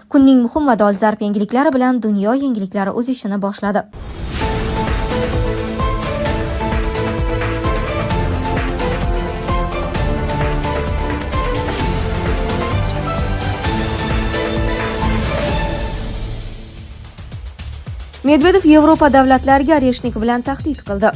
Kunning muhim va dolzarb yangiliklari bilan dunyo yangiliklari o'z ishini boshladi. Medvedev Yevropa davlatlariga Oreshnik bilan tahdid qildi.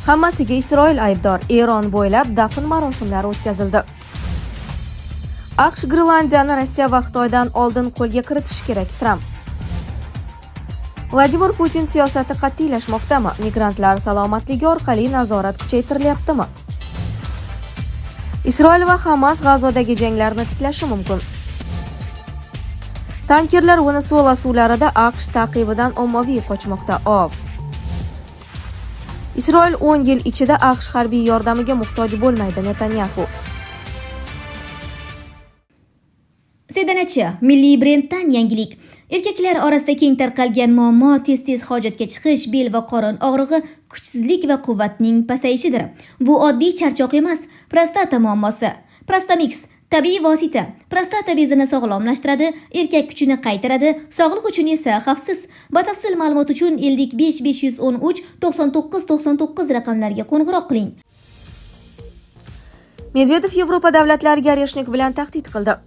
Hammasiga Isroil aybdor. Eron bo'ylab dafn marosimlari o'tkazildi. AQSh Grenlandiyani Rossiya va Xitoydan oldin qo'lga kiritishi kerak. Tramp. Vladimir Putin siyosati qat'iylashmoqdami? Migrantlar salomatligi orqali nazorat kuchaytirilyaptimi? Isroil va Hamas G'azodagi janglarni tiklashi mumkin. Tankerlar Venesuela suvlarida AQSh taqibidan ommaviy qochmoqda. Isroil 10 yil ichida AQSh harbiy yordamiga muhtoj bo'lmaydi. Netanyahu. Sedanachi milliy brenddan yangilik. Erkaklar orasida keng tarqalgan muammo tez hojatga chiqish, bel va qorin og'rig'i, kuchsizlik va quvvatning pasayishidir. Bu oddiy charchoq emas, prostata muammosi. Prostamix tabiiy vosita prostata bezini sog'lomlashtiradi, erkak kuchini qaytaradi, sog'liq uchun esa xavfsiz. Batafsil ma'lumot uchun 55 513 99 99 raqamlariga qo'ng'iroq qiling. Medvedev Yevropa davlatlariga Oreshnik bilan tahdid qildi.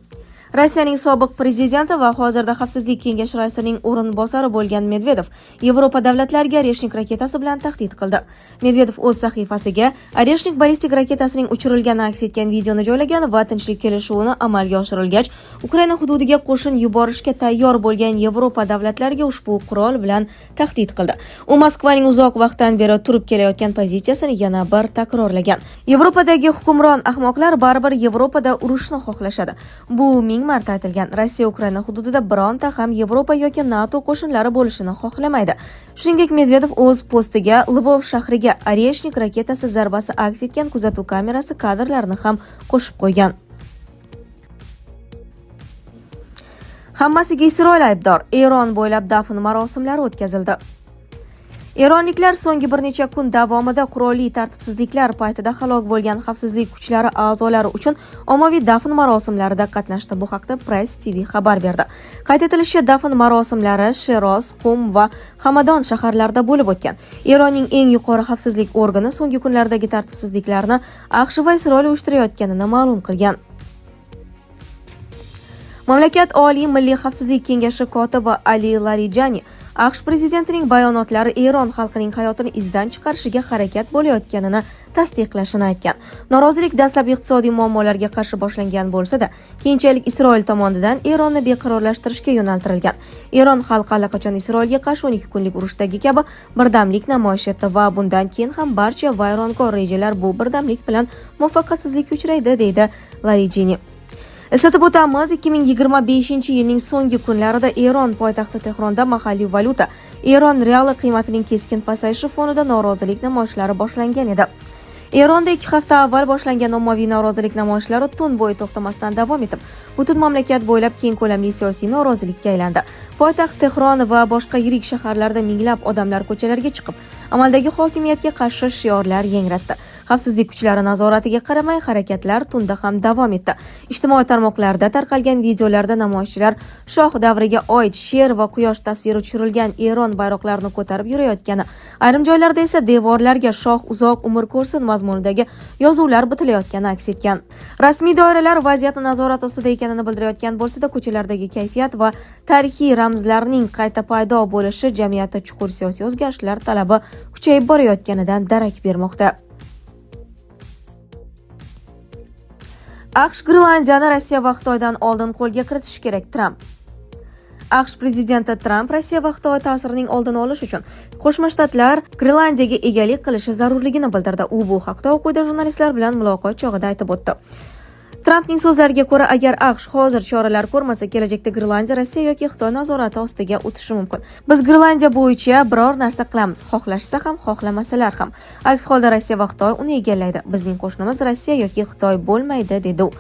Rossiyaning sobiq prezidenti va hozirda Xavfsizlik kengashi raisining o'rinbosari bo'lgan Medvedev Yevropa davlatlariga Oreshnik raketasi bilan tahdid qildi. Medvedev o'z sahifasiga Oreshnik ballistik raketasining uchirilgani aks etgan videoni joylagan va tinchlik kelishuvini amalga oshirilgach, Ukraina hududiga qo'shin yuborishga tayyor bo'lgan Yevropa davlatlariga ushbu qurol bilan tahdid qildi. U Moskvaning uzoq vaqtdan beri turib kelayotgan pozitsiyasini yana bir takrorlagan. Yevropadagi hukmron ahmoqlar baribir Yevropada urushni xohlashadi. Bu marta aytilgan. Rossiya Ukraina hududida bironta ham Yevropa yoki NATO qo'shinlari bo'lishini xohlamaydi. Shuningdek, Medvedev o'z postiga Lvov shahriga Oreshnik raketasi zarbasi aks etgan kuzatuv kamerasi kadrlarini ham qo'shib qo'ygan. Hammasiga Isroil aybdor. Eron bo'ylab dafn marosimlari o'tkazildi. Eronliklar so'nggi bir necha kun davomida qurolli tartibsizliklar paytida halok bo'lgan xavfsizlik kuchlari a'zolari uchun ommaviy dafn marosimlarida qatnashdi. Bu haqda Press TV xabar berdi. Qayd etilishicha, dafn marosimlari Shiroz, Qum va Hamadon shaharlarida bo'lib o'tgan. Eronning eng yuqori xavfsizlik organi so'nggi kunlardagi tartibsizliklarni AQSh va Isroil uyushtirayotganini ma'lum qilgan. Mamlakat Oliy Milliy xavfsizlik kengashi kotibi Ali Larijani AQSh prezidentining bayonotlari Eron xalqining hayotini izdan chiqarishiga harakat bo'layotganini tasdiqlashini aytgan. Norozilik dastlab iqtisodiy muammolarga qarshi boshlangan bo'lsa-da, keyinchalik Isroil tomonidan Eronni beqarorlashtirishga yo'naltirilgan. Eron xalqi allaqachon Isroilga qarshi 12 kunlik urushdagi kabi birdamlik namoyish etdi va bundan keyin ham barcha vayronkor rejalar bu birdamlik bilan muvaffaqiyatsizlikka uchraydi, deydi Larijani. Eslatib o'tamiz, 2025-yilning so'nggi kunlarida Eron poytaxti Tehronda mahalliy valyuta Eron reali qiymatining keskin pasayishi fonida norozilik namoyishlari boshlangan edi. Eronda 2 hafta avval boshlangan ommaviy norozilik namoyishlari tun bo'yi to'xtamasdan davom etib, butun mamlakat bo'ylab keng ko'lamli siyosiy norozilikka aylandi. Poytaxt Tehron va boshqa yirik shaharlarda minglab odamlar ko'chalarga chiqib, amaldagi hokimiyatga qarshi shiorlar yangratdi. Xavfsizlik kuchlari nazoratiga qaramay harakatlar tunda ham davom etdi. Ijtimoiy tarmoqlarda tarqalgan videolarda namoyishchilar shoh davriga oid sher va quyosh tasviri tushirilgan Eron bayroqlarini ko'tarib yurayotgani, ayrim joylarda esa devorlarga shoh uzoq umr ko'rsin mazmunidagi yozuvlar bitilayotgani aks etgan. Rasmiy doiralar vaziyatni nazorat ostida ekanini bildirayotgan bo'lsa-da, ko'chalardagi kayfiyat va tarixiy ramzlarning qayta paydo bo'lishi jamiyatda chuqur siyosiy o'zgarishlar talabi kuchayib borayotganidan darak bermoqda. AQSh Grenlandiyani Rossiya va Xitoydan oldin qo'lga kiritishi kerak. Tramp. AQSh prezidenti Tramp Rossiya va Xitoy ta'sirining oldini olish uchun Qo'shma Shtatlar Grenlandiyaga egalik qilishi zarurligini bildirdi. U bu haqda o'quv jurnalistlar bilan muloqot chog'ida aytib o'tdi. Trampning so'zlariga ko'ra, agar AQSh hozir choralar ko'rmasa, kelajakda Grenlandiya Rossiya yoki Xitoy nazorati ostiga o'tishi mumkin. Biz Grenlandiya bo'yicha biror narsa qilamiz, xohlashsa ham, xohlamasalar ham. Aks holda Rossiya va Xitoy uni egallaydi. Bizning qo'shnimiz Rossiya yoki Xitoy bo'lmaydi, dedi u.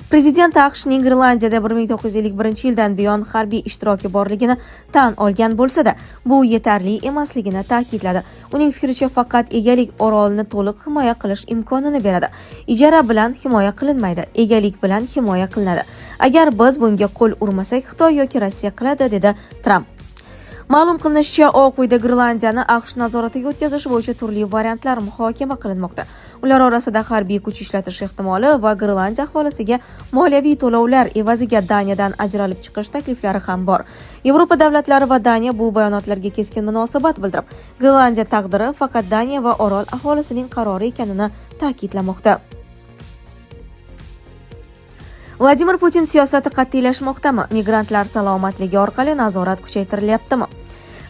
Prezident AQShning Grenlandiyada 1951-yildan buyon harbiy ishtiroki borligini tan olgan bo'lsa-da, bu yetarli emasligini ta'kidladi. Uning fikricha, faqat egalik orolni to'liq himoya qilish imkonini beradi. Ijara bilan himoya qilinmaydi, egalik bilan himoya qilinadi. Agar biz bunga qo'l urmasak, Xitoy yoki Rossiya qiladi, dedi Tramp. Ma'lum qilinishicha, Oq uyda Grenlandiyani AQSh nazoratiga o'tkazish bo'yicha turli variantlar muhokama qilinmoqda. Ular orasida harbiy kuch ishlatish ehtimoli va Grenlandiya aholisiga moliyaviy to'lovlar evaziga Daniyadan ajralib chiqish takliflari ham bor. Yevropa davlatlari va Daniya bu bayonotlarga keskin munosabat bildirib, Grenlandiya taqdiri faqat Daniya va orol aholisining qarori ekanini ta'kidlamoqda. Vladimir Putin siyosati qat'iylashmoqdami? Migrantlar salomatligi orqali nazorat kuchaytirilyaptimi?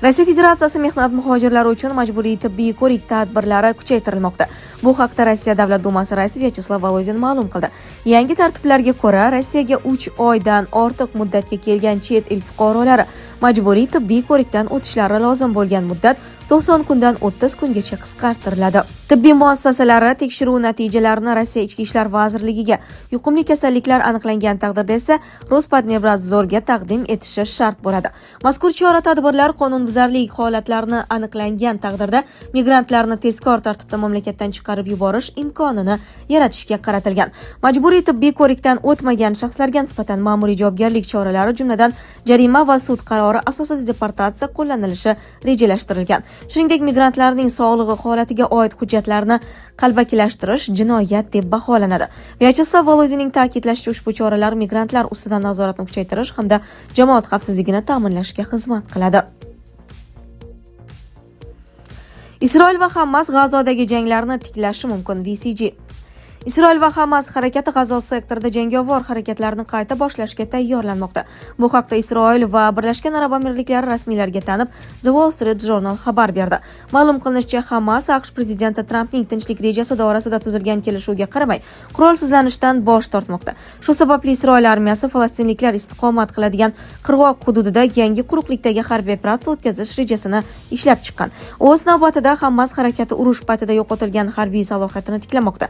Rossiya Federatsiyasi mehnat muhojirlari uchun majburiy tibbiy ko'rik tadbirlari kuchaytirilmoqda. Bu haqda Rossiya Davlat dumasi raisi Vyacheslav Volodin ma'lum qildi. Yangi tartiblarga ko'ra, Rossiyaga 3 oydan ortiq muddatga kelgan chet el fuqarolari majburiy tibbiy ko'rikdan o'tishlari lozim bo'lgan muddat 90 kundan 30 kungacha qisqartiriladi. Tibbiy muassasalari tekshiruv natijalarini Rossiya Ichki ishlar vazirligiga, yuqumli kasalliklar aniqlangan taqdirda esa Rospotrebnadzorga taqdim etishi shart bo'ladi. Mazkur chora-tadbirlar qonunbuzarlik holatlarini aniqlangan taqdirda migrantlarni tezkor tartibda mamlakatdan chiqarib yuborish imkonini yaratishga qaratilgan. Majburiy tibbiy ko'rikdan o'tmagan shaxslarga nisbatan ma'muriy javobgarlik choralari, jumladan jarima va sud qarori asosida deportatsiya qo'llanilishi rejalashtirilgan. Shuningdek, migrantlarning sog'lig'i holatiga oid hujjatlarni qalbakilashtirish jinoyat deb baholanadi. Vyacheslav Volodinning ta'kidlashicha, ushbu choralar migrantlar ustidan nazoratni kuchaytirish hamda jamoat xavfsizligini ta'minlashga xizmat qiladi. Isroil va Hamas G'azodagi janglarni tiklashi mumkin. VCG. Isroil va Hamas harakati G'azo sektorida jangovar harakatlarni qayta boshlashga tayyorlanmoqda. Bu haqda Isroil va Birlashgan Arab Amirliklari rasmiylariga tanib, The Wall Street Journal xabar berdi. Ma'lum qilinishicha, Hamas AQSh prezidenti Trampning tinchlik rejasi doirasida tuzilgan kelishuvga qaramay, qurolsizlanishdan bosh tortmoqda. Shu sababli Isroil armiyasi falastinliklar istiqomat qiladigan qirg'oq hududida yangi quruqlikdagi harbiy operatsiya o'tkazish rejasini ishlab chiqqan. O'z navbatida Hamas harakati urush paytida yo'qotilgan harbiy salohiyatini tiklamoqda.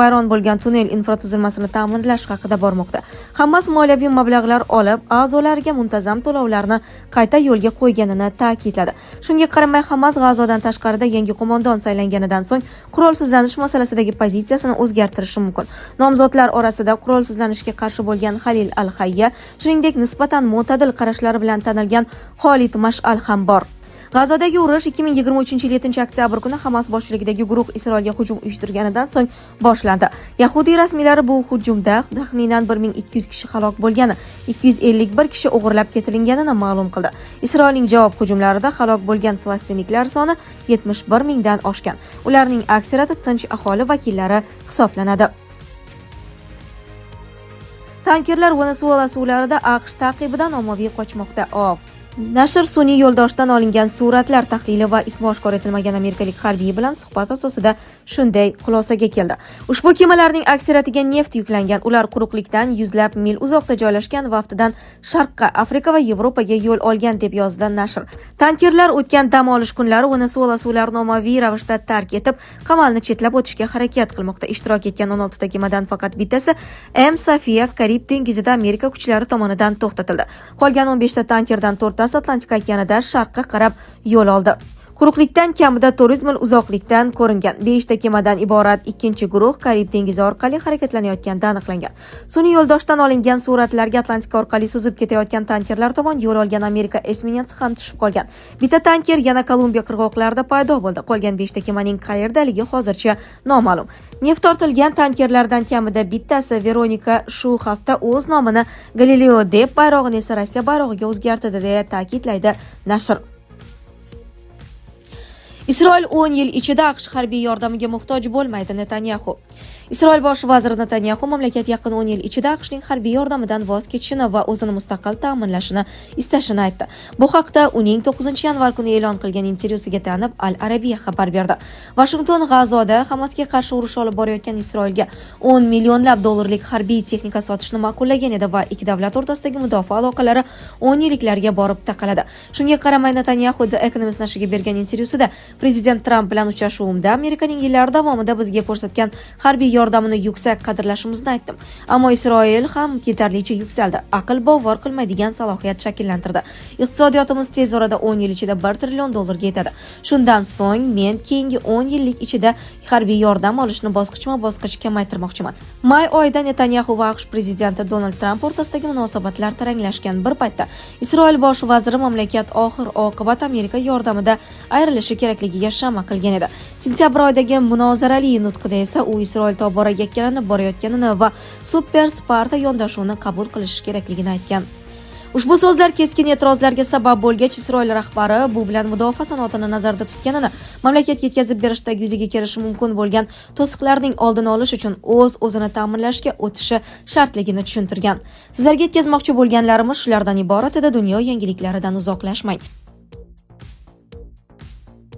Vayron bo'lgan tunnel infratuzilmasini ta'minlash haqida bormoqda. Hamas moliyaviy mablag'lar olib, a'zolariga muntazam to'lovlarni qayta yo'lga qo'yganini ta'kidladi. Shunga qaramay, Hamas G'azodan tashqarida yangi qo'mondon saylanganidan so'ng qurolsizlanish masalasidagi pozitsiyasini o'zgartirishi mumkin. Nomzodlar orasida qurolsizlanishga qarshi bo'lgan Halil al-Hayya, shuningdek nisbatan mo'tadil qarashlari bilan tanilgan Xolid Mash'al ham bor. G'azodagi urush 2023-yil 7-oktyabr kuni Hamas boshchiligidagi guruh Isroilga hujum uyushtirganidan so'ng boshlandi. Yahudiy rasmiylari bu hujumda taxminan 1200 kishi halok bo'lgani, 251 kishi o'g'irlab ketilganini ma'lum qildi. Isroilning javob hujumlarida halok bo'lgan falastinliklar soni 71 mingdan oshgan. Ularning aksariyati tinch aholi vakillari hisoblanadi. Tankerlar Venesuela suvlarida AQSh taqibidan ommaviy qochmoqda. Nashr sun'iy yo'ldoshdan olingan suratlar tahlili va ismi oshkor etilmagan amerikalik harbiy bilan suhbat asosida shunday xulosaga keldi. Ushbu kemalarning aksariyatiga neft yuklangan. Ular quruqlikdan yuzlab mil uzoqda joylashgan va aftidan Sharqqa, Afrika va Yevropaga yo'l olgan, deb yozdi nashr. Tankerlar o'tgan dam olish kunlari Venesuela suvlarini ommaviy ravishda tark etib, qamalni chetlab o'tishga harakat qilmoqda. Ishtirok etgan 16 ta kemadan faqat bittasi M. Sofia Karib dengizida Amerika kuchlari tomonidan to'xtatildi. Qolgan 15 ta tankerdan 4 Atlantika okeanida sharqqa qarab yo'l oldi. Quruqlikdan kamida 400 mil uzoqlikdan ko'ringan 5 ta kemadan iborat ikkinchi guruh Karib dengizi orqali harakatlanayotganda aniqlangan. Sun'iy yo'ldoshdan olingan suratlarga Atlantika orqali suzib ketayotgan tankerlar tomon yo'l olgan Amerika esminetsi ham tushib qolgan. Bitta tanker yana Kolumbiya qirg'oqlarida paydo bo'ldi. Qolgan 5 ta kemaning qayerdaligi hozircha noma'lum. Neft tortilgan tankerlardan kamida bittasi Veronika shu hafta o'z nomini Galileo deb, bayrog'ini esa Rossiya bayrog'iga o'zgartirdi, deya ta'kidlaydi nashr. Isroil 10 yil ichida AQSh harbiy yordamiga muhtoj bo'lmaydi. Netanyahu. Isroil bosh vaziri Netanyahu mamlakat yaqin 10 yil ichida AQShning harbiy yordamidan voz kechishini va o'zini mustaqil ta'minlashini istashini aytdi. Bu haqda uning 9-yanvar kuni e'lon qilgan intervyusiga tayanib Al Arabiya xabar berdi. Washington G'azoda Hamasga qarshi urush olib borayotgan Isroilga 10 millionlab dollarlik harbiy texnika sotishni ma'qullagan edi va ikki davlat o'rtasidagi mudofaa aloqalari 10 yilliklarga borib taqaladi. Shunga qaramay, Netanyahu The Economist nashriga bergan intervyusida Prezident Tramp bilan uchrashuvimda Amerikaning yillar davomida bizga ko'rsatgan harbiy yordamini yuksak qadrlashimizni aytdim. Ammo Isroil ham yetarlicha yuksaldi. Aql bovar qilmaydigan salohiyat shakllantirdi. Iqtisodiyotimiz tez orada 10 yil ichida $1 trillion ga yetadi. Shundan so'ng men keyingi 10 yillik ichida harbiy yordam olishni bosqichma-bosqich kamaytirmoqchiman. May oyida Netanyahu va AQSh prezidenti Donald Tramp o'rtasidagi munosabatlar taranglashgan bir paytda Isroil bosh vaziri mamlakat oxir-oqibat Amerika yordamida ayrilishi kerakligiga shama qilgan edi. Sentyabr oyidagi munozarali nutqida esa u Isroil tobora yakkalanib borayotganini va super Sparta yondashuvini qabul qilish kerakligini aytgan. Ushbu so'zlar keskin e'tirozlarga sabab bo'lgach, Isroil rahbari bu bilan mudofaa sanoatini nazarda tutganini, mamlakat yetkazib berishda yuzaga kelishi mumkin bo'lgan to'siqlarning oldini olish uchun o'zini ta'minlashga o'tishi shartligini tushuntirgan. Sizlarga yetkazmoqchi bo'lganlarimiz shulardan iborat edi. Dunyo yangiliklaridan uzoqlashmang.